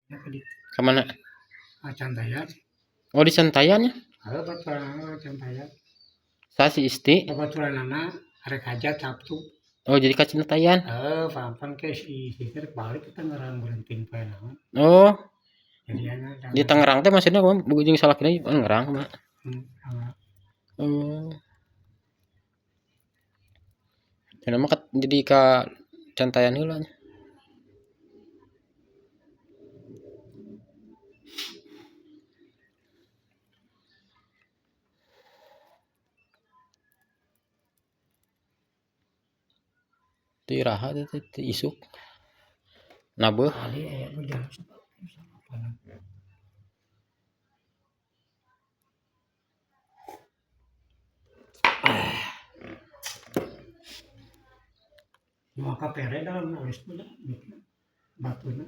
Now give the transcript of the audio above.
Ya di Kemana? Cantayan. Oh di Santayan ya? Baturanana Cantayan. Saya si Isti. Baturanana arek hajat Sabtu. Oh jadi ka Cintayan. Pampan ke si sisir balik kita ngerang berhenting poe naon. Oh Jadiana di Tangerang teh maksudnya jeung salakina ngerang mah. Oh. Cenah mah jadi ka Cantayan heula nya. Teu iraha teh isuk. Nabeuh. Ali aya nu jam maka pere dalam nulis pula batuna.